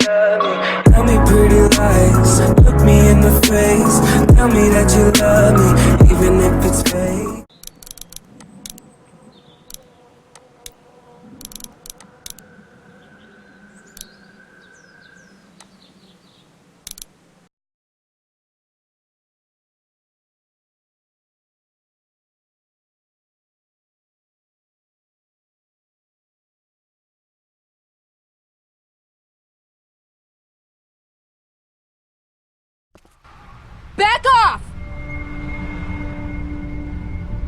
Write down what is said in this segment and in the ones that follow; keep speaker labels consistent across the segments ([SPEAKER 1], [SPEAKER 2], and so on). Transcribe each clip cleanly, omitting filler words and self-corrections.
[SPEAKER 1] love me. Tell me pretty lies, look me in the face. Tell me that you love me, even if it's fake.
[SPEAKER 2] Back off!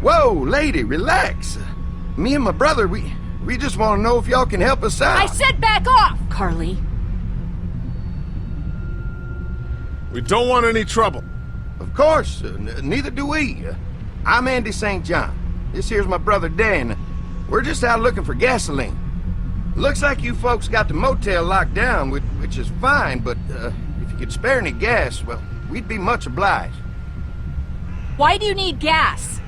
[SPEAKER 3] Whoa, lady, relax. Me and my brother, we just want to know if y'all can help us out.
[SPEAKER 2] I said back off! Carly.
[SPEAKER 4] We don't want any trouble.
[SPEAKER 3] Of course, neither do we. I'm Andy St. John. This here's my brother Dan. We're just out looking for gasoline. Looks like you folks got the motel locked down, which is fine, but if you could spare any gas, well, we'd be much obliged.
[SPEAKER 2] Why do you need gas?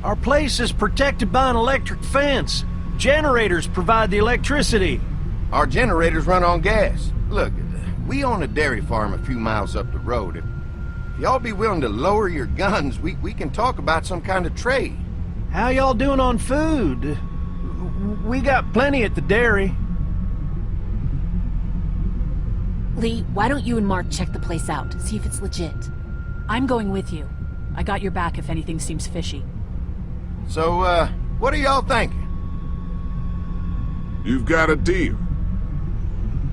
[SPEAKER 5] Our place is protected by an electric fence. Generators provide the electricity.
[SPEAKER 3] Our generators run on gas. Look, we own a dairy farm a few miles up the road. If y'all be willing to lower your guns, we can talk about some kind of trade.
[SPEAKER 5] How y'all doing on food? We got plenty at the dairy.
[SPEAKER 2] Lee, why don't you and Mark check the place out, see if it's legit? I'm going with you. I got your back if anything seems fishy.
[SPEAKER 3] So, what are y'all thinking?
[SPEAKER 4] You've got a deal.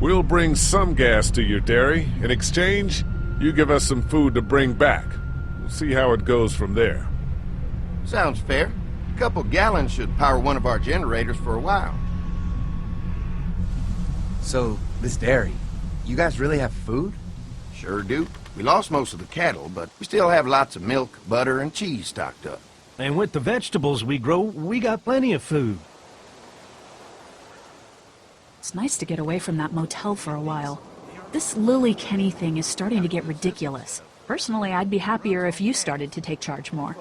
[SPEAKER 4] We'll bring some gas to your dairy. In exchange, you give us some food to bring back. We'll see how it goes from there.
[SPEAKER 3] Sounds fair. A couple gallons should power one of our generators for a while.
[SPEAKER 6] So, this dairy, you guys really have food?
[SPEAKER 3] Sure do. We lost most of the cattle, but we still have lots of milk, butter, and cheese stocked up.
[SPEAKER 5] And with the vegetables we grow, we got plenty of food.
[SPEAKER 2] It's nice to get away from that motel for a while. This Lily Kenny thing is starting to get ridiculous. Personally, I'd be happier if you started to take charge more.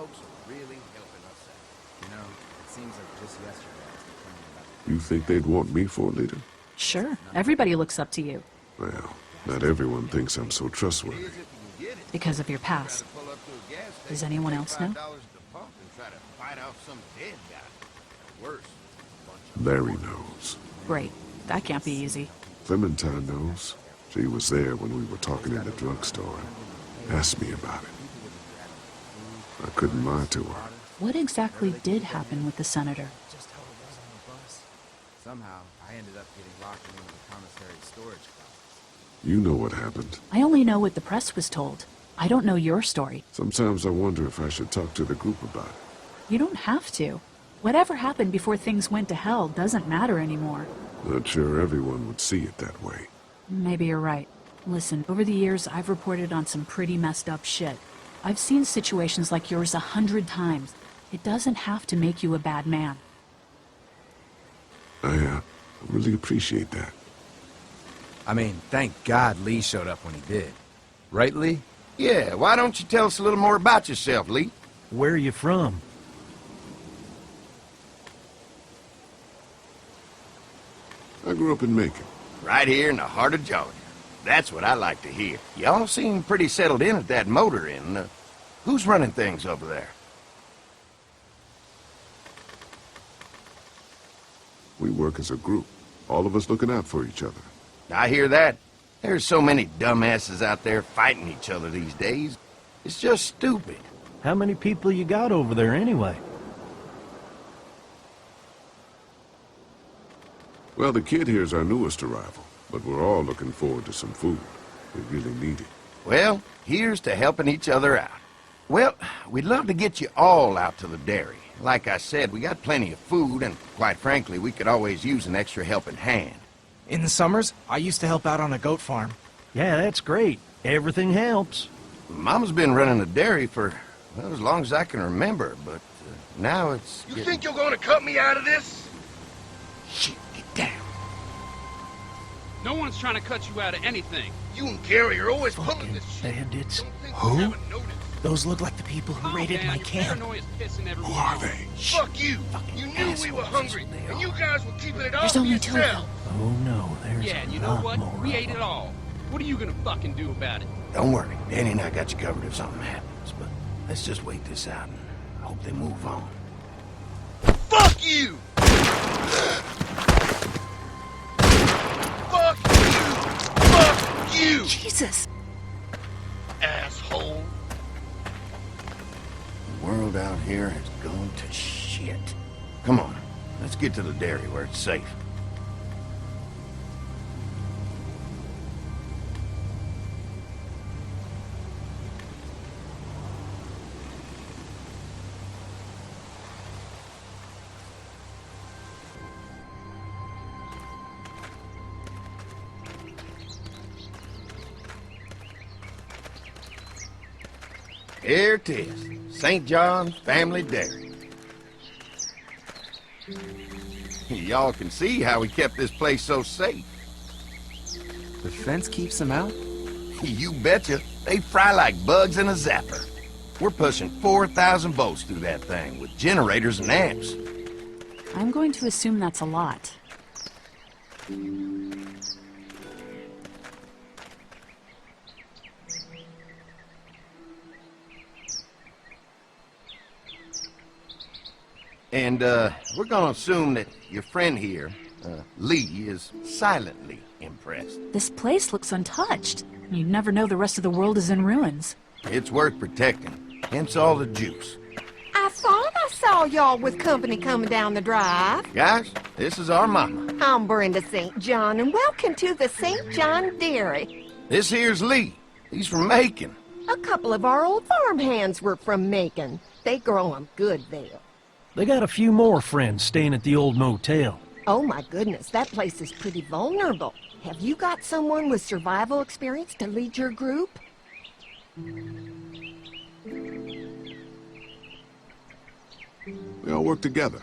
[SPEAKER 7] You think they'd want me for a leader?
[SPEAKER 2] Sure, everybody looks up to you.
[SPEAKER 7] Well, not everyone thinks I'm so trustworthy.
[SPEAKER 2] Because of your past. Does anyone else know?
[SPEAKER 7] Larry knows.
[SPEAKER 2] Great. That can't be easy.
[SPEAKER 7] Clementine knows. She was there when we were talking in the drugstore and asked me about it. I couldn't lie to her.
[SPEAKER 2] What exactly did happen with the senator?
[SPEAKER 6] Somehow, I ended up getting locked into the commissary storage closet.
[SPEAKER 7] You know what happened.
[SPEAKER 2] I only know what the press was told. I don't know your story.
[SPEAKER 7] Sometimes I wonder if I should talk to the group about it.
[SPEAKER 2] You don't have to. Whatever happened before things went to hell doesn't matter anymore.
[SPEAKER 7] Not sure everyone would see it that way.
[SPEAKER 2] Maybe you're right. Listen, over the years, I've reported on some pretty messed up shit. I've seen situations like yours 100 times. It doesn't have to make you a bad man.
[SPEAKER 7] I really appreciate that.
[SPEAKER 6] I mean, thank God Lee showed up when he did. Right, Lee?
[SPEAKER 3] Yeah, why don't you tell us a little more about yourself, Lee?
[SPEAKER 5] Where are you from?
[SPEAKER 7] I grew up in Macon.
[SPEAKER 3] Right here in the heart of Georgia. That's what I like to hear. Y'all seem pretty settled in at that motor inn. Who's running things over there?
[SPEAKER 7] We work as a group, all of us looking out for each other.
[SPEAKER 3] I hear that. There's so many dumbasses out there fighting each other these days. It's just stupid.
[SPEAKER 5] How many people you got over there anyway?
[SPEAKER 7] Well, the kid here's our newest arrival, but we're all looking forward to some food. We really need it.
[SPEAKER 3] Well, here's to helping each other out. Well, we'd love to get you all out to the dairy. Like I said, we got plenty of food, and quite frankly, we could always use an extra helping hand.
[SPEAKER 8] In the summers, I used to help out on a goat farm.
[SPEAKER 5] Yeah, that's great. Everything helps.
[SPEAKER 3] Mama's been running a dairy for, well, as long as I can remember, but now it's...
[SPEAKER 9] You think you're gonna cut me out of this?
[SPEAKER 3] Shit, get down.
[SPEAKER 10] No one's trying to cut you out of anything.
[SPEAKER 9] You and Gary are always pulling this shit.
[SPEAKER 5] Bandits.
[SPEAKER 9] Don't think
[SPEAKER 8] Who?
[SPEAKER 9] you haven't noticed.
[SPEAKER 8] Those look like the people who raided my camp.
[SPEAKER 7] Who are they?
[SPEAKER 9] Fuck you! You knew we were hungry, and you guys were keeping it all
[SPEAKER 2] There's
[SPEAKER 9] to
[SPEAKER 2] only two of them.
[SPEAKER 9] yourself.
[SPEAKER 5] Oh no, there's
[SPEAKER 10] Yeah, and you
[SPEAKER 5] a
[SPEAKER 10] know
[SPEAKER 5] lot
[SPEAKER 10] what?
[SPEAKER 5] more
[SPEAKER 10] We
[SPEAKER 5] of
[SPEAKER 10] ate it
[SPEAKER 5] them.
[SPEAKER 10] all. What are you gonna fucking do about it?
[SPEAKER 3] Don't worry, Danny and I got you covered if something happens, but let's just wait this out and hope they move on.
[SPEAKER 9] Fuck you! Fuck you! Fuck you!
[SPEAKER 2] Jesus!
[SPEAKER 9] Asshole!
[SPEAKER 3] The world out here has gone to shit. Come on, let's get to the dairy where it's safe. Here it is, St. John's Family Dairy. Y'all can see how we kept this place so safe.
[SPEAKER 6] The fence keeps them out?
[SPEAKER 3] You betcha. They fry like bugs in a zapper. We're pushing 4,000 volts through that thing with generators and amps.
[SPEAKER 2] I'm going to assume that's a lot.
[SPEAKER 3] And, we're gonna assume that your friend here, Lee, is silently impressed.
[SPEAKER 2] This place looks untouched. You'd never know the rest of the world is in ruins.
[SPEAKER 3] It's worth protecting, hence all the juice.
[SPEAKER 11] I thought I saw y'all with company coming down the drive.
[SPEAKER 3] Guys, this is our mama.
[SPEAKER 11] I'm Brenda St. John, and welcome to the St. John Dairy.
[SPEAKER 3] This here's Lee. He's from Macon.
[SPEAKER 11] A couple of our old farm hands were from Macon. They grow 'em good there.
[SPEAKER 5] They got a few more friends staying at the old motel.
[SPEAKER 11] Oh my goodness, that place is pretty vulnerable. Have you got someone with survival experience to lead your group?
[SPEAKER 7] We all work together.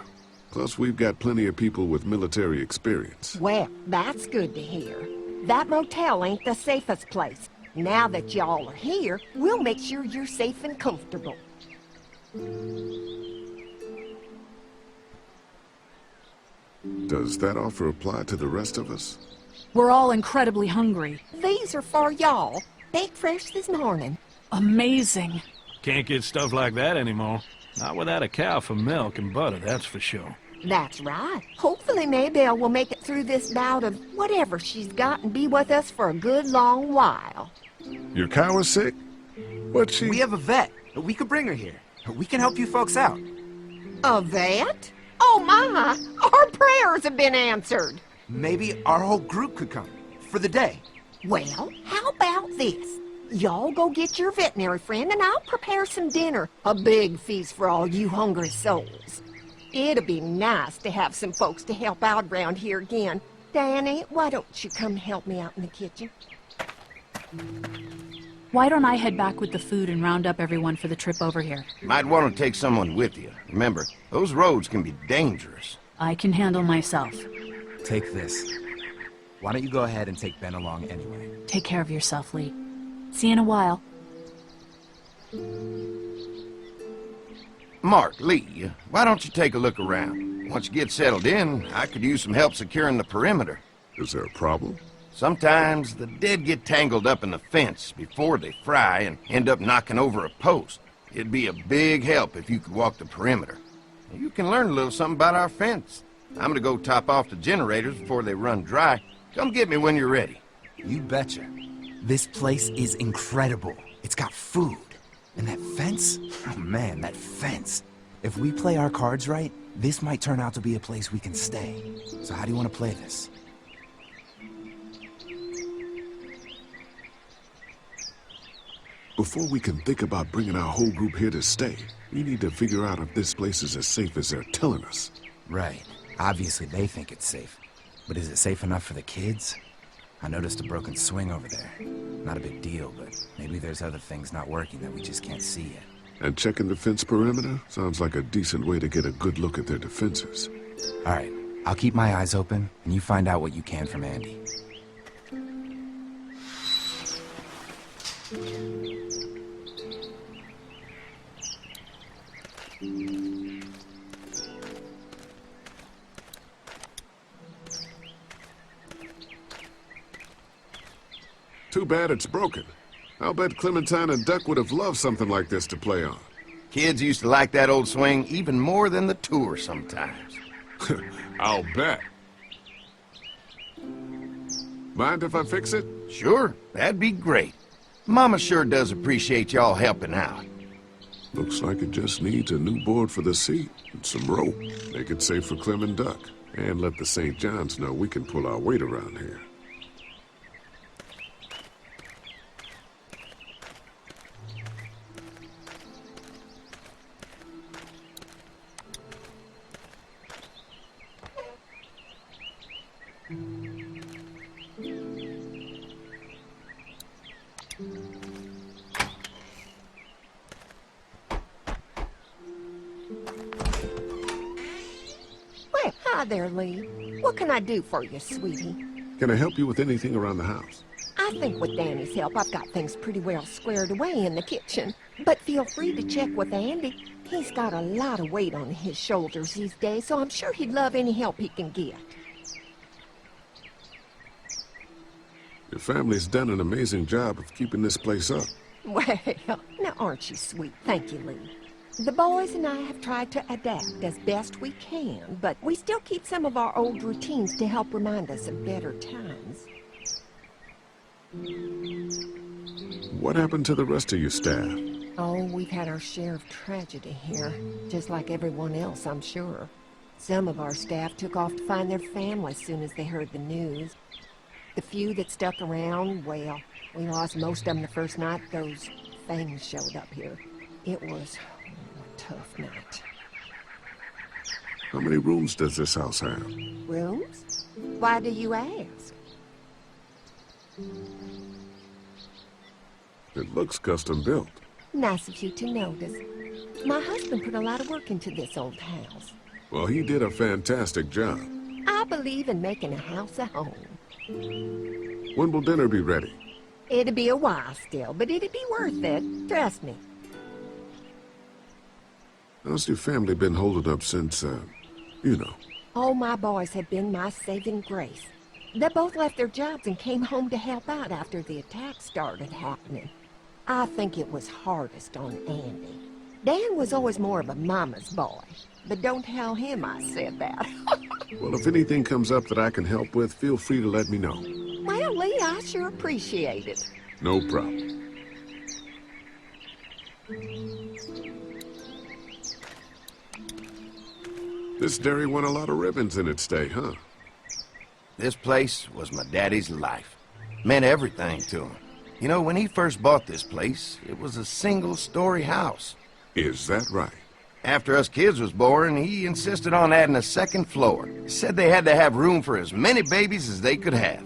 [SPEAKER 7] Plus, we've got plenty of people with military experience.
[SPEAKER 11] Well, that's good to hear. That motel ain't the safest place. Now that y'all are here, we'll make sure you're safe and comfortable.
[SPEAKER 7] Does that offer apply to the rest of us?
[SPEAKER 2] We're all incredibly hungry.
[SPEAKER 11] These are for y'all. Baked fresh this morning.
[SPEAKER 2] Amazing.
[SPEAKER 5] Can't get stuff like that anymore. Not without a cow for milk and butter, that's for sure.
[SPEAKER 11] That's right. Hopefully Maybelle will make it through this bout of whatever she's got and be with us for a good long while.
[SPEAKER 7] Your cow is sick? What's she...
[SPEAKER 6] We have a vet. We could bring her here. We can help you folks out.
[SPEAKER 11] A vet? Oh my! Our prayers have been answered.
[SPEAKER 6] Maybe our whole group could come. For the day.
[SPEAKER 11] Well, how about this? Y'all go get your veterinary friend and I'll prepare some dinner. A big feast for all you hungry souls. It'd be nice to have some folks to help out around here again. Danny, why don't you come help me out in the kitchen?
[SPEAKER 2] Why don't I head back with the food and round up everyone for the trip over here?
[SPEAKER 3] Might want to take someone with you. Remember, those roads can be dangerous.
[SPEAKER 2] I can handle myself.
[SPEAKER 6] Take this. Why don't you go ahead and take Ben along anyway?
[SPEAKER 2] Take care of yourself, Lee. See you in a while.
[SPEAKER 3] Mark, Lee, why don't you take a look around? Once you get settled in, I could use some help securing the perimeter.
[SPEAKER 7] Is there a problem?
[SPEAKER 3] Sometimes the dead get tangled up in the fence before they fry and end up knocking over a post. It'd be a big help if you could walk the perimeter. You can learn a little something about our fence. I'm gonna go top off the generators before they run dry. Come get me when you're ready.
[SPEAKER 6] You betcha. This place is incredible. It's got food. And that fence? Oh man, that fence. If we play our cards right, this might turn out to be a place we can stay. So how do you want to play this?
[SPEAKER 7] Before we can think about bringing our whole group here to stay, we need to figure out if this place is as safe as they're telling us.
[SPEAKER 6] Right. Obviously they think it's safe. But is it safe enough for the kids? I noticed a broken swing over there. Not a big deal, but maybe there's other things not working that we just can't see yet.
[SPEAKER 7] And checking the fence perimeter sounds like a decent way to get a good look at their defenses.
[SPEAKER 6] All right. I'll keep my eyes open, and you find out what you can from Andy.
[SPEAKER 7] Too bad it's broken. I'll bet Clementine and Duck would have loved something like this to play on.
[SPEAKER 3] Kids used to like that old swing even more than the tour sometimes.
[SPEAKER 7] I'll bet. Mind if I fix it?
[SPEAKER 3] Sure, that'd be great. Mama sure does appreciate y'all helping out.
[SPEAKER 7] Looks like it just needs a new board for the seat and some rope. Make it safe for Clem and Duck. And let the St. John's know we can pull our weight around here.
[SPEAKER 11] Well, hi there, Lee. What can I do for you, sweetie?
[SPEAKER 7] Can I help you with anything around the house?
[SPEAKER 11] I think with Danny's help, I've got things pretty well squared away in the kitchen. But feel free to check with Andy. He's got a lot of weight on his shoulders these days, so I'm sure he'd love any help he can get.
[SPEAKER 7] Your family's done an amazing job of keeping this place up.
[SPEAKER 11] Well, now aren't you sweet? Thank you, Lee. The boys and I have tried to adapt as best we can, but we still keep some of our old routines to help remind us of better times.
[SPEAKER 7] What happened to the rest of your staff?
[SPEAKER 11] Oh, we've had our share of tragedy here, just like everyone else, I'm sure. Some of our staff took off to find their families as soon as they heard the news. The few that stuck around, well, we lost most of them the first night those things showed up here. It was a tough night.
[SPEAKER 7] How many rooms does this house have?
[SPEAKER 11] Rooms? Why do you ask?
[SPEAKER 7] It looks custom built.
[SPEAKER 11] Nice of you to notice. My husband put a lot of work into this old house.
[SPEAKER 7] Well, he did a fantastic job.
[SPEAKER 11] I believe in making a house a home.
[SPEAKER 7] When will dinner be ready?
[SPEAKER 11] It'll be a while still, but it'll be worth it. Trust me.
[SPEAKER 7] How's your family been holding up since, you know?
[SPEAKER 11] All my boys have been my saving grace. They both left their jobs and came home to help out after the attack started happening. I think it was hardest on Andy. Dan was always more of a mama's boy, but don't tell him I said that.
[SPEAKER 7] Well, if anything comes up that I can help with, feel free to let me know.
[SPEAKER 11] Well, Lee, I sure appreciate it.
[SPEAKER 7] No problem. This dairy won a lot of ribbons in its day, huh?
[SPEAKER 3] This place was my daddy's life. Meant everything to him. You know, when he first bought this place, it was a single-story house.
[SPEAKER 7] Is that right?
[SPEAKER 3] After us kids was born, he insisted on adding a second floor. Said they had to have room for as many babies as they could have.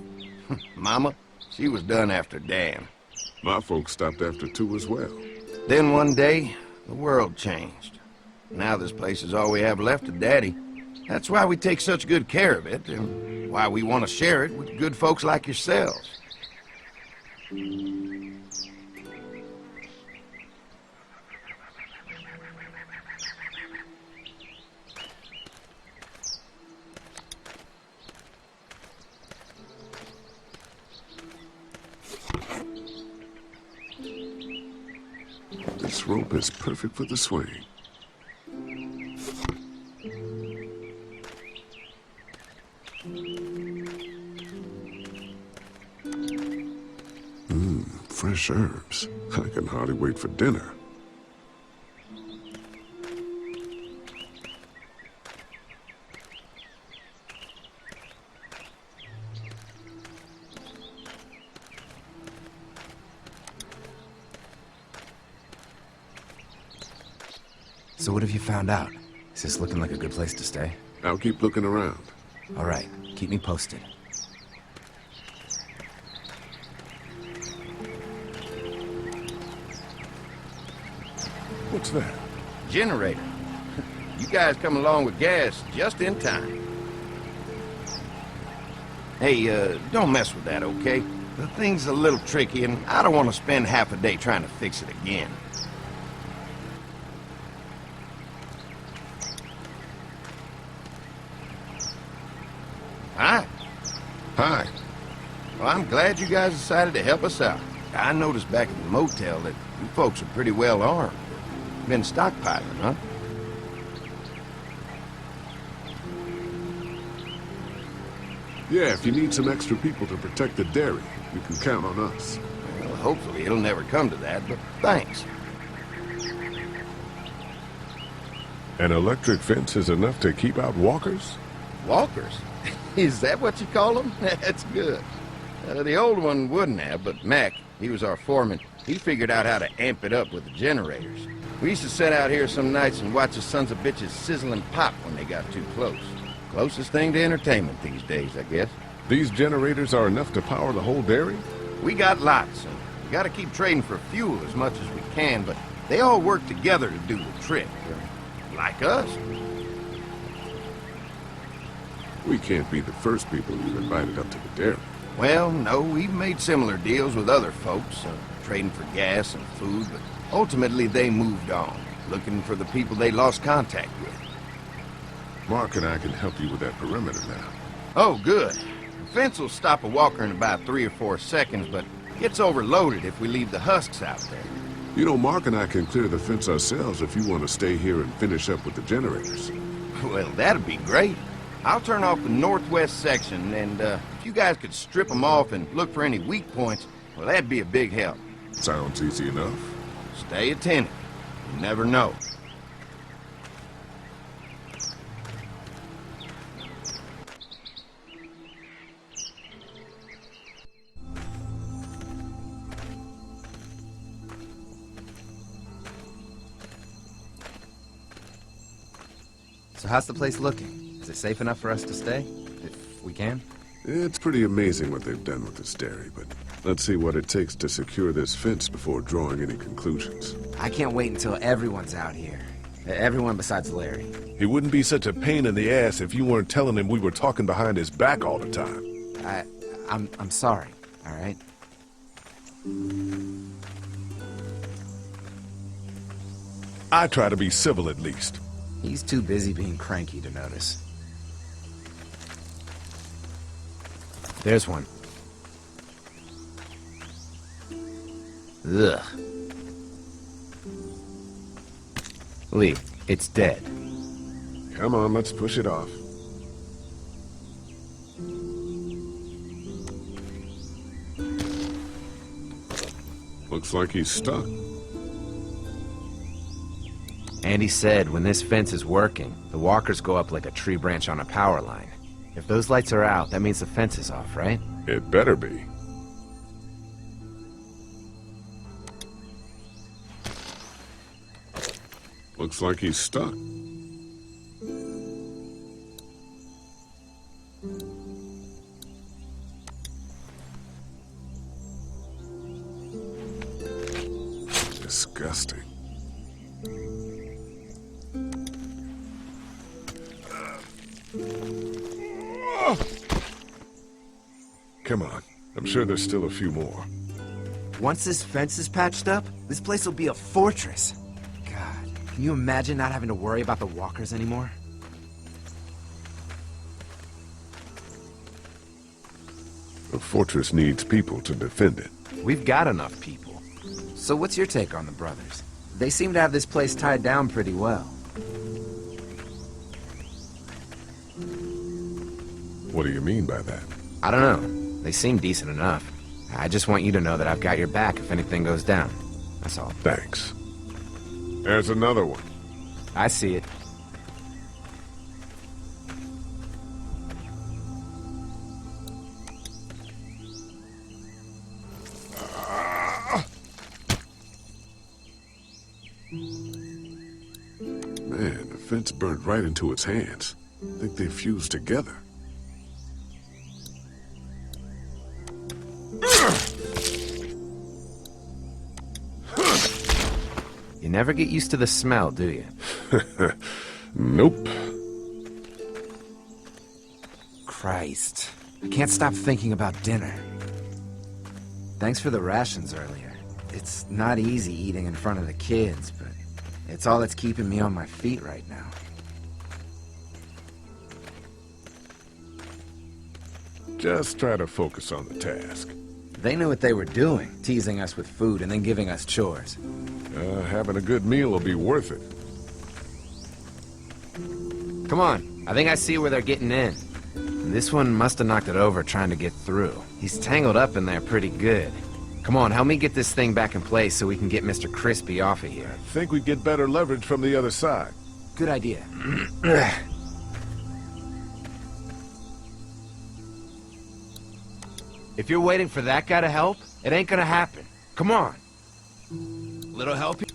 [SPEAKER 3] Mama, she was done after Dan.
[SPEAKER 7] My folks stopped after 2 as well.
[SPEAKER 3] Then one day, the world changed. Now this place is all we have left of Daddy. That's why we take such good care of it, and why we want to share it with good folks like yourselves.
[SPEAKER 7] This rope is perfect for the swing. Fresh herbs. I can hardly wait for dinner.
[SPEAKER 6] So what have you found out? Is this looking like a good place to stay?
[SPEAKER 7] I'll keep looking around.
[SPEAKER 6] All right, keep me posted.
[SPEAKER 7] What's that?
[SPEAKER 3] Generator. You guys come along with gas just in time. Hey, don't mess with that, okay? The thing's a little tricky, and I don't want to spend half a day trying to fix it again. Hi.
[SPEAKER 7] Hi.
[SPEAKER 3] Well, I'm glad you guys decided to help us out. I noticed back at the motel that you folks are pretty well armed. Been stockpiling, huh?
[SPEAKER 7] Yeah, if you need some extra people to protect the dairy, you can count on us.
[SPEAKER 3] Well, hopefully it'll never come to that, but thanks.
[SPEAKER 4] An electric fence is enough to keep out walkers?
[SPEAKER 3] Walkers? Is that what you call them? That's good. The old one wouldn't have, but Mac, he was our foreman. He figured out how to amp it up with the generators. We used to sit out here some nights and watch the sons of bitches sizzle and pop when they got too close. Closest thing to entertainment these days, I guess.
[SPEAKER 4] These generators are enough to power the whole dairy?
[SPEAKER 3] We got lots, and we gotta keep trading for fuel as much as we can, but they all work together to do the trick. Like us.
[SPEAKER 7] We can't be the first people you've invited up to the dairy.
[SPEAKER 3] Well, no, we've made similar deals with other folks, trading for gas and food, but ultimately they moved on, looking for the people they lost contact with.
[SPEAKER 7] Mark and I can help you with that perimeter now.
[SPEAKER 3] Oh, good. The fence will stop a walker in about 3 or 4 seconds, but gets overloaded if we leave the husks out there.
[SPEAKER 7] You know, Mark and I can clear the fence ourselves if you want to stay here and finish up with the generators.
[SPEAKER 3] Well, that'd be great. I'll turn off the northwest section, and if you guys could strip them off and look for any weak points, well, that'd be a big help.
[SPEAKER 7] Sounds easy enough.
[SPEAKER 3] Stay attentive. You never know.
[SPEAKER 6] So how's the place looking? Is it safe enough for us to stay? If we can?
[SPEAKER 7] It's pretty amazing what they've done with this dairy, but let's see what it takes to secure this fence before drawing any conclusions.
[SPEAKER 6] I can't wait until everyone's out here. Everyone besides Larry.
[SPEAKER 4] He wouldn't be such a pain in the ass if you weren't telling him we were talking behind his back all the time.
[SPEAKER 6] I'm sorry, all right?
[SPEAKER 4] I try to be civil at least.
[SPEAKER 6] He's too busy being cranky to notice. There's one. Ugh. Lee, it's dead.
[SPEAKER 7] Come on, let's push it off. Looks like he's stuck.
[SPEAKER 6] Andy said when this fence is working, the walkers go up like a tree branch on a power line. If those lights are out, that means the fence is off, right?
[SPEAKER 4] It better be.
[SPEAKER 7] Looks like he's stuck. Disgusting.
[SPEAKER 4] Come on. I'm sure there's still a few more.
[SPEAKER 6] Once this fence is patched up, this place will be a fortress. God, can you imagine not having to worry about the walkers anymore?
[SPEAKER 7] The fortress needs people to defend it.
[SPEAKER 6] We've got enough people. So what's your take on the brothers? They seem to have this place tied down pretty well.
[SPEAKER 4] What do you mean by that?
[SPEAKER 6] I don't know. They seem decent enough. I just want you to know that I've got your back if anything goes down. That's all.
[SPEAKER 4] Thanks. There's another one.
[SPEAKER 6] I see it.
[SPEAKER 7] Man, the fence burned right into its hands. I think they fused together.
[SPEAKER 6] You never get used to the smell, do you?
[SPEAKER 4] Nope.
[SPEAKER 6] Christ. I can't stop thinking about dinner. Thanks for the rations earlier. It's not easy eating in front of the kids, but it's all that's keeping me on my feet right now.
[SPEAKER 4] Just try to focus on the task.
[SPEAKER 6] They knew what they were doing, teasing us with food and then giving us chores.
[SPEAKER 4] Having a good meal will be worth it.
[SPEAKER 6] Come on, I think I see where they're getting in. This one must have knocked it over trying to get through. He's tangled up in there pretty good. Come on, help me get this thing back in place so we can get Mr. Crispy off of here.
[SPEAKER 4] I think we get better leverage from the other side.
[SPEAKER 6] Good idea. If you're waiting for that guy to help, it ain't gonna happen. Come on. Little help here?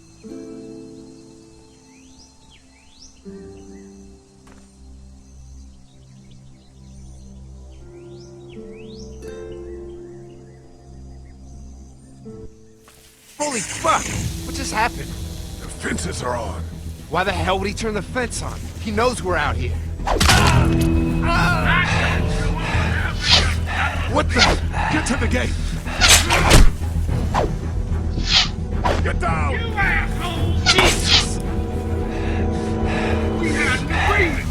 [SPEAKER 6] Holy fuck! What just happened?
[SPEAKER 4] The fences are on.
[SPEAKER 6] Why the hell would he turn the fence on? He knows we're out here.
[SPEAKER 4] What the? Get to the gate! Get down!
[SPEAKER 9] You asshole! Jesus! We had an agreement!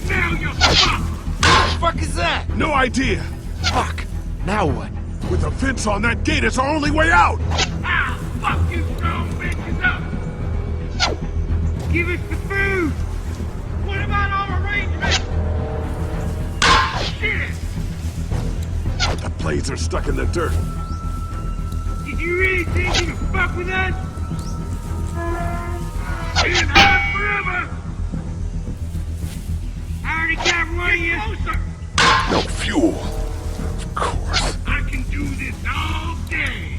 [SPEAKER 9] Now you're fucked!
[SPEAKER 6] What the fuck is that?
[SPEAKER 4] No idea!
[SPEAKER 6] Fuck! Now what?
[SPEAKER 4] With a fence on that gate, it's our only way out!
[SPEAKER 9] I'll fuck you strong bitches up! Give us the food! What about our arrangements? Shit!
[SPEAKER 4] The blades are stuck in the dirt.
[SPEAKER 9] Did you really think you could fuck with us? Being hot forever! I already got one of you. Closer!
[SPEAKER 4] No fuel. Of course.
[SPEAKER 9] I can do this all day.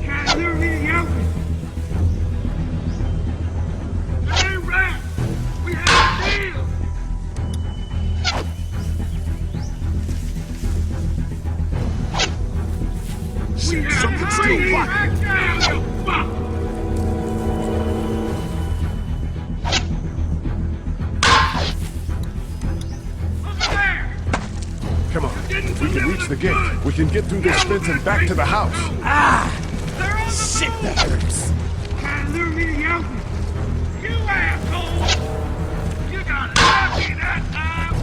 [SPEAKER 9] Try to lure me to the open. That ain't right. We had a deal.
[SPEAKER 4] Shit, something's still blocking.
[SPEAKER 9] Now you're fucked. Over there.
[SPEAKER 4] Come on. If we can reach the gate, we can get through this fence and back to the house.
[SPEAKER 9] They're on the shit that hurts. Try to lure me to the open. You asshole. You got lucky that time.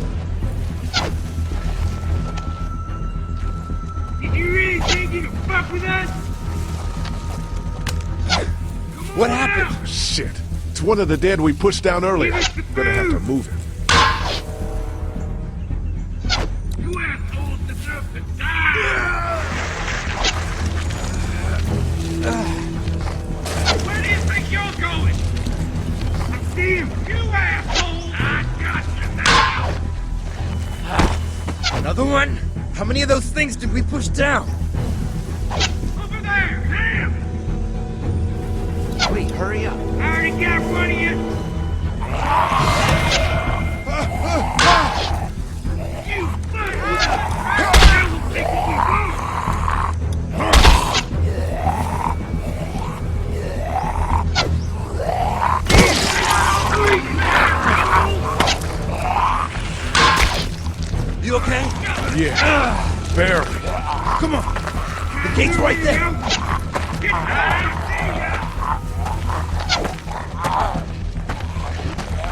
[SPEAKER 9] Did you really think you could fuck with us?
[SPEAKER 6] What happened?
[SPEAKER 4] Oh, shit. It's one of the dead we pushed down earlier.
[SPEAKER 9] Give us the
[SPEAKER 4] Gonna have to
[SPEAKER 9] food.
[SPEAKER 4] move it.
[SPEAKER 9] You assholes deserve to die! Where do you think you're going? I see him! You asshole! I got you now!
[SPEAKER 6] Another one? How many of those things did we push down?
[SPEAKER 9] Over there! Damn!
[SPEAKER 6] Wait, hurry up.
[SPEAKER 9] I already got one of you! You fuck! I will take what we want!
[SPEAKER 6] You okay?
[SPEAKER 4] Yeah. Barely.
[SPEAKER 6] Come on. The gate's right there.
[SPEAKER 9] Get out!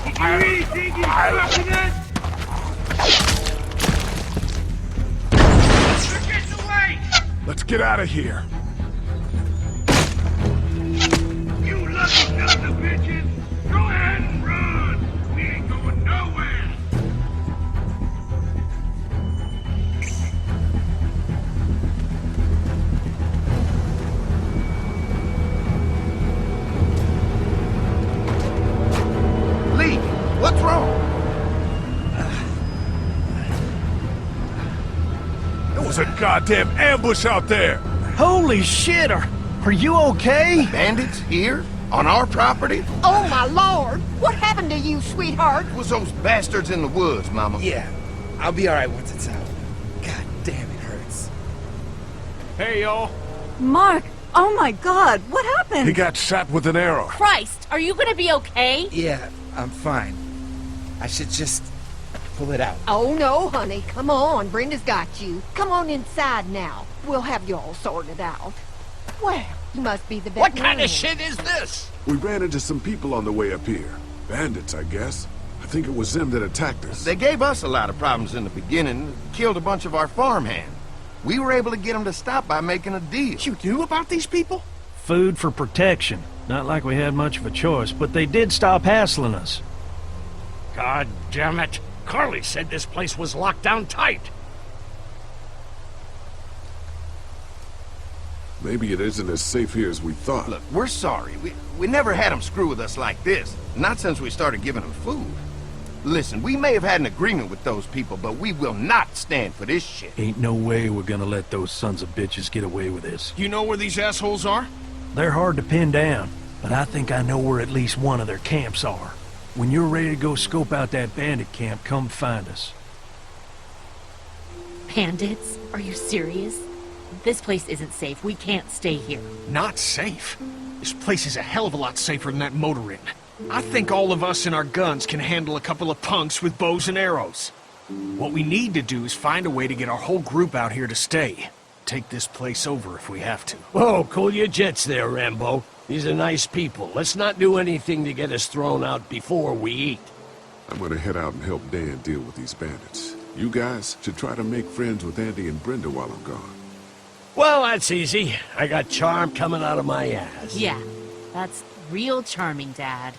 [SPEAKER 9] Did you really think you could fuck with us? You're getting away!
[SPEAKER 4] Let's get out of here.
[SPEAKER 9] You lucky sons of bitches! Go ahead and run! We ain't going nowhere!
[SPEAKER 3] Lee, what's wrong?
[SPEAKER 4] There was a goddamn ambush out there.
[SPEAKER 5] Holy shit, are you okay?
[SPEAKER 3] Bandits here? On our property?
[SPEAKER 11] Oh, my lord! What happened to you, sweetheart?
[SPEAKER 3] It was those bastards in the woods, Mama.
[SPEAKER 6] Yeah, I'll be alright once it's out. God damn, it hurts.
[SPEAKER 10] Hey, y'all.
[SPEAKER 12] Mark! Oh my god, what happened?
[SPEAKER 4] He got shot with an arrow.
[SPEAKER 12] Christ, are you gonna be okay?
[SPEAKER 6] Yeah, I'm fine. I should just pull it out.
[SPEAKER 11] Oh, no, honey. Come on. Brenda's got you. Come on inside now. We'll have you all sorted out. Well, you must be the veterinarian.
[SPEAKER 9] What kind of shit is this?
[SPEAKER 7] We ran into some people on the way up here. Bandits, I guess. I think it was them that attacked us.
[SPEAKER 3] They gave us a lot of problems in the beginning, killed a bunch of our farmhands. We were able to get them to stop by making a deal.
[SPEAKER 8] You knew about these people?
[SPEAKER 5] Food for protection. Not like we had much of a choice, but they did stop hassling us.
[SPEAKER 10] God damn it. Carly said this place was locked down tight.
[SPEAKER 7] Maybe it isn't as safe here as we thought.
[SPEAKER 3] Look, we're sorry. We never had them screw with us like this. Not since we started giving them food. Listen, we may have had an agreement with those people, but we will not stand for this shit.
[SPEAKER 5] Ain't no way we're gonna let those sons of bitches get away with this.
[SPEAKER 8] You know where these assholes are?
[SPEAKER 5] They're hard to pin down, but I think I know where at least one of their camps are. When you're ready to go scope out that bandit camp, come find us.
[SPEAKER 12] Bandits? Are you serious? This place isn't safe. We can't stay here.
[SPEAKER 8] Not safe. This place is a hell of a lot safer than that motor inn. I think all of us and our guns can handle a couple of punks with bows and arrows. What we need to do is find a way to get our whole group out here to stay. Take this place over if we have to.
[SPEAKER 13] Whoa, cool your jets there, Rambo. These are nice people. Let's not do anything to get us thrown out before we eat.
[SPEAKER 7] I'm gonna head out and help Dan deal with these bandits. You guys should try to make friends with Andy and Brenda while I'm gone.
[SPEAKER 13] Well, that's easy. I got charm coming out of my ass.
[SPEAKER 12] Yeah, that's real charming, Dad.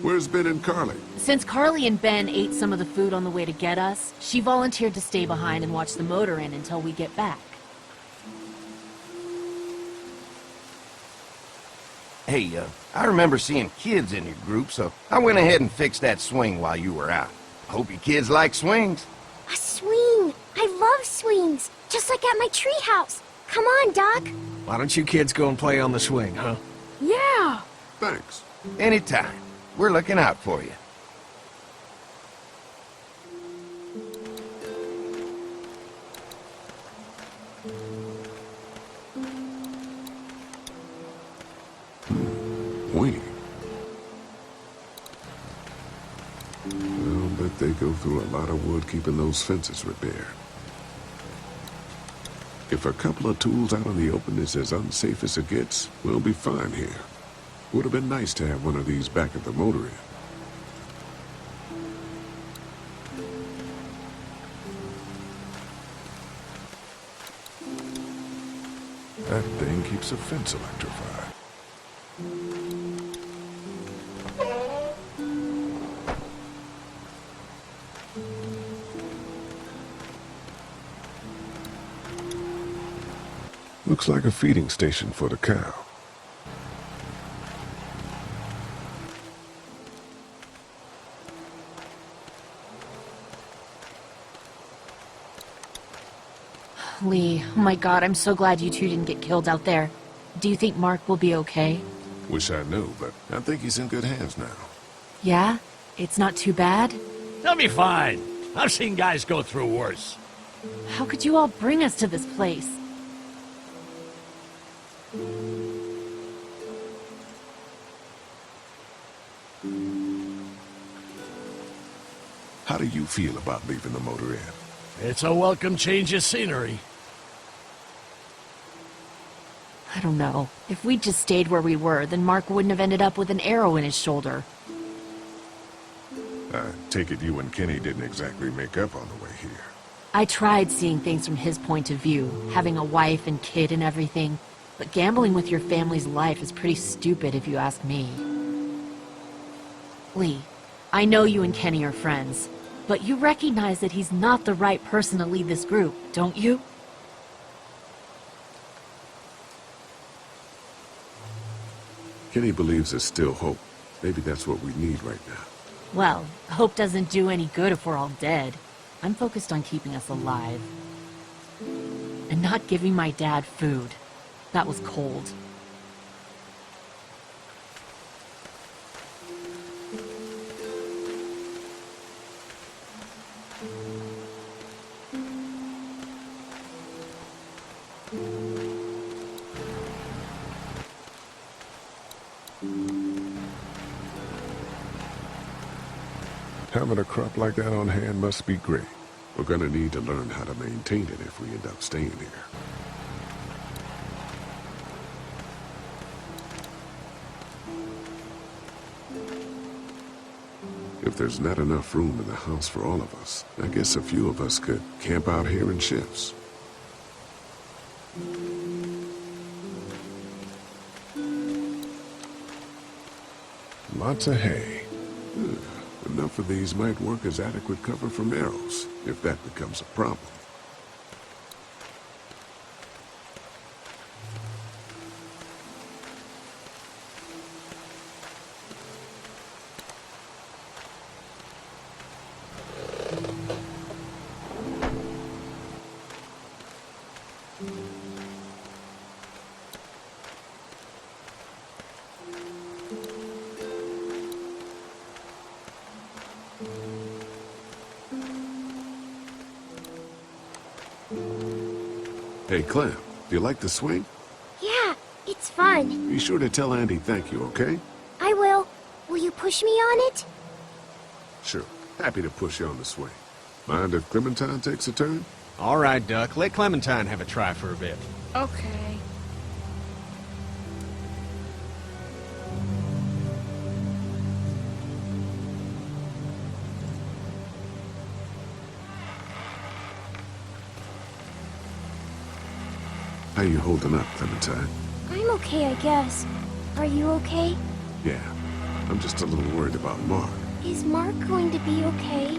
[SPEAKER 7] Where's Ben and Carly?
[SPEAKER 12] Since Carly and Ben ate some of the food on the way to get us, she volunteered to stay behind and watch the motor inn until we get back.
[SPEAKER 3] Hey, I remember seeing kids in your group, so I went ahead and fixed that swing while you were out. Hope you kids like swings.
[SPEAKER 14] A swing! I love swings! Just like at my treehouse. Come on, Doc.
[SPEAKER 8] Why don't you kids go and play on the swing, huh?
[SPEAKER 14] Yeah!
[SPEAKER 7] Thanks.
[SPEAKER 3] Anytime. We're looking out for you.
[SPEAKER 7] Wing. I'll bet they go through a lot of wood keeping those fences repaired. If a couple of tools out in the open is as unsafe as it gets, we'll be fine here. Would have been nice to have one of these back at the motor inn. That thing keeps a fence electrified. Looks like a feeding station for the cow.
[SPEAKER 12] Lee, oh my God, I'm so glad you two didn't get killed out there. Do you think Mark will be okay?
[SPEAKER 7] Wish I knew, but I think he's in good hands now.
[SPEAKER 12] Yeah? It's not too bad?
[SPEAKER 13] They'll be fine. I've seen guys go through worse.
[SPEAKER 12] How could you all bring us to this place?
[SPEAKER 7] How do you feel about leaving the motor inn?
[SPEAKER 13] It's a welcome change of scenery.
[SPEAKER 12] I don't know. If we'd just stayed where we were, then Mark wouldn't have ended up with an arrow in his shoulder.
[SPEAKER 7] I take it you and Kenny didn't exactly make up on the way here.
[SPEAKER 12] I tried seeing things from his point of view, having a wife and kid and everything, but gambling with your family's life is pretty stupid if you ask me. Lee, I know you and Kenny are friends, but you recognize that he's not the right person to lead this group, don't you?
[SPEAKER 7] Kenny believes there's still hope. Maybe that's what we need right now.
[SPEAKER 12] Well, hope doesn't do any good if we're all dead. I'm focused on keeping us alive. And not giving my dad food. That was cold.
[SPEAKER 7] Having a crop like that on hand must be great. We're gonna need to learn how to maintain it if we end up staying here. If there's not enough room in the house for all of us, I guess a few of us could camp out here in shifts. Lots of hay. Enough of these might work as adequate cover from arrows, if that becomes a problem. Hey, Clem, do you like the swing?
[SPEAKER 14] Yeah, it's fun.
[SPEAKER 7] Be sure to tell Andy thank you, okay?
[SPEAKER 14] I will. Will you push me on it?
[SPEAKER 7] Sure. Happy to push you on the swing. Mind if Clementine takes a turn?
[SPEAKER 8] All right, Duck. Let Clementine have a try for a bit.
[SPEAKER 12] Okay.
[SPEAKER 7] How you holding up, Clementine?
[SPEAKER 14] I'm okay, I guess. Are you okay?
[SPEAKER 7] Yeah. I'm just a little worried about Mark.
[SPEAKER 14] Is Mark going to be okay?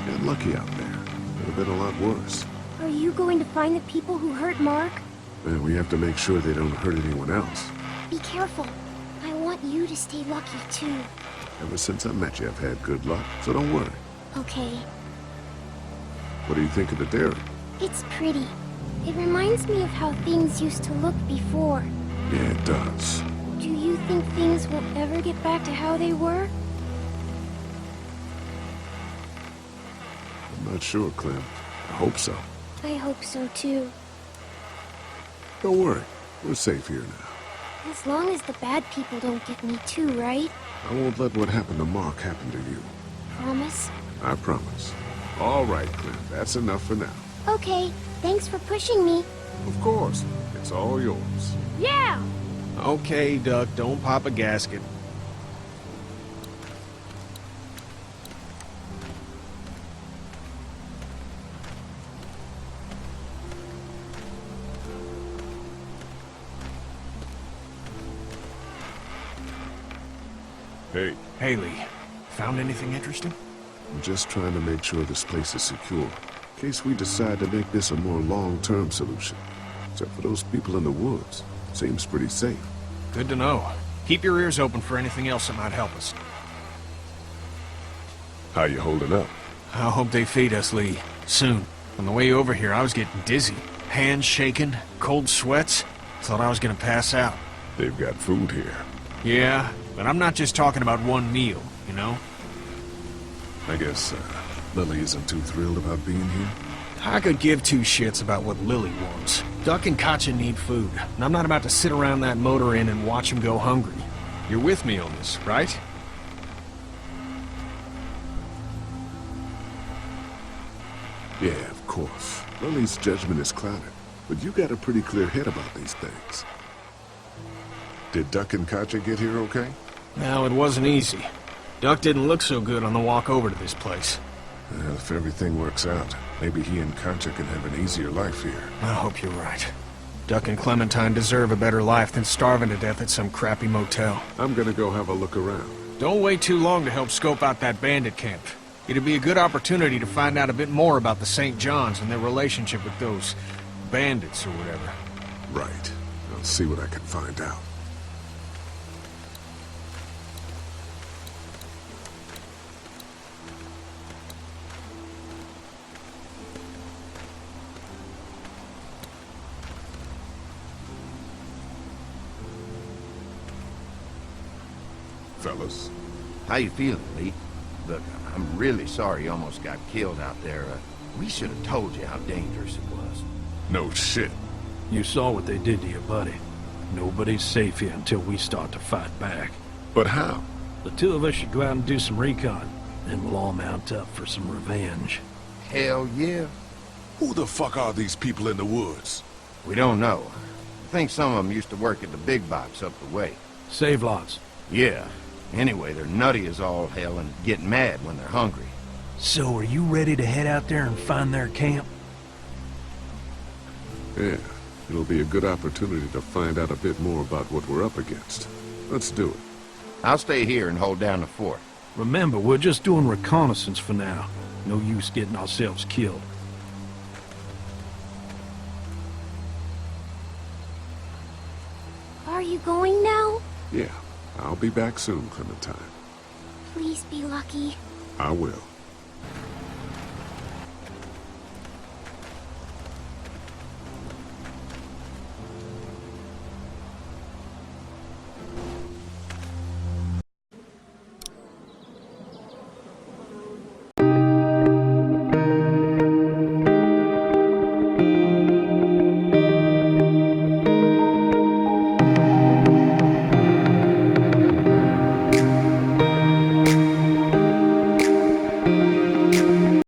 [SPEAKER 7] Got lucky out there. Could have been a lot worse.
[SPEAKER 14] Are you going to find the people who hurt Mark?
[SPEAKER 7] Well, we have to make sure they don't hurt anyone else.
[SPEAKER 14] Be careful. I want you to stay lucky, too.
[SPEAKER 7] Ever since I met you, I've had good luck, so don't worry.
[SPEAKER 14] Okay.
[SPEAKER 7] What do you think of the dairy?
[SPEAKER 14] It's pretty. It reminds me of how things used to look before.
[SPEAKER 7] Yeah, it does.
[SPEAKER 14] Do you think things will ever get back to how they were?
[SPEAKER 7] I'm not sure, Clem. I hope so.
[SPEAKER 14] I hope so, too.
[SPEAKER 7] Don't worry. We're safe here now.
[SPEAKER 14] As long as the bad people don't get me too, right?
[SPEAKER 7] I won't let what happened to Mark happen to you.
[SPEAKER 14] Promise?
[SPEAKER 7] I promise. All right, Clem. That's enough for now.
[SPEAKER 14] Okay. Thanks for pushing me.
[SPEAKER 7] Of course. It's all yours.
[SPEAKER 14] Yeah!
[SPEAKER 8] Okay, Duck. Don't pop a gasket.
[SPEAKER 4] Hey.
[SPEAKER 8] Haley, found anything interesting?
[SPEAKER 7] I'm just trying to make sure this place is secure. In case we decide to make this a more long-term solution. Except for those people in the woods. Seems pretty safe.
[SPEAKER 8] Good to know. Keep your ears open for anything else that might help us.
[SPEAKER 7] How you holding up?
[SPEAKER 8] I hope they feed us, Lee. Soon. On the way over here, I was getting dizzy. Hands shaking, cold sweats. Thought I was gonna pass out.
[SPEAKER 7] They've got food here.
[SPEAKER 8] Yeah, but I'm not just talking about one meal, you know?
[SPEAKER 7] I guess, Lily isn't too thrilled about being here?
[SPEAKER 8] I could give two shits about what Lily wants. Duck and Katjaa need food, and I'm not about to sit around that motor inn and watch them go hungry. You're with me on this, right?
[SPEAKER 7] Yeah, of course. Lily's judgment is clouded, but you got a pretty clear head about these things. Did Duck and Katjaa get here okay?
[SPEAKER 8] No, it wasn't easy. Duck didn't look so good on the walk over to this place.
[SPEAKER 7] Well, if everything works out, maybe he and Katjaa can have an easier life here.
[SPEAKER 8] I hope you're right. Duck and Clementine deserve a better life than starving to death at some crappy motel.
[SPEAKER 7] I'm gonna go have a look around.
[SPEAKER 8] Don't wait too long to help scope out that bandit camp. It'd be a good opportunity to find out a bit more about the St. John's and their relationship with those bandits or whatever.
[SPEAKER 7] Right. I'll see what I can find out. Fellas.
[SPEAKER 3] How you feeling, Lee? Look, I'm really sorry you almost got killed out there. We should have told you how dangerous it was.
[SPEAKER 7] No shit.
[SPEAKER 5] You saw what they did to your buddy. Nobody's safe here until we start to fight back.
[SPEAKER 7] But how?
[SPEAKER 5] The two of us should go out and do some recon. Then we'll all mount up for some revenge.
[SPEAKER 3] Hell yeah.
[SPEAKER 7] Who the fuck are these people in the woods?
[SPEAKER 3] We don't know. I think some of them used to work at the big box up the way.
[SPEAKER 5] Save lots.
[SPEAKER 3] Yeah. Anyway, they're nutty as all hell and get mad when they're hungry.
[SPEAKER 5] So are you ready to head out there and find their camp?
[SPEAKER 7] Yeah, it'll be a good opportunity to find out a bit more about what we're up against. Let's do it.
[SPEAKER 3] I'll stay here and hold down the fort.
[SPEAKER 5] Remember, we're just doing reconnaissance for now. No use getting ourselves killed.
[SPEAKER 14] Are you going now?
[SPEAKER 7] Yeah, I'll be back soon, Clementine.
[SPEAKER 14] Please be lucky.
[SPEAKER 7] I will.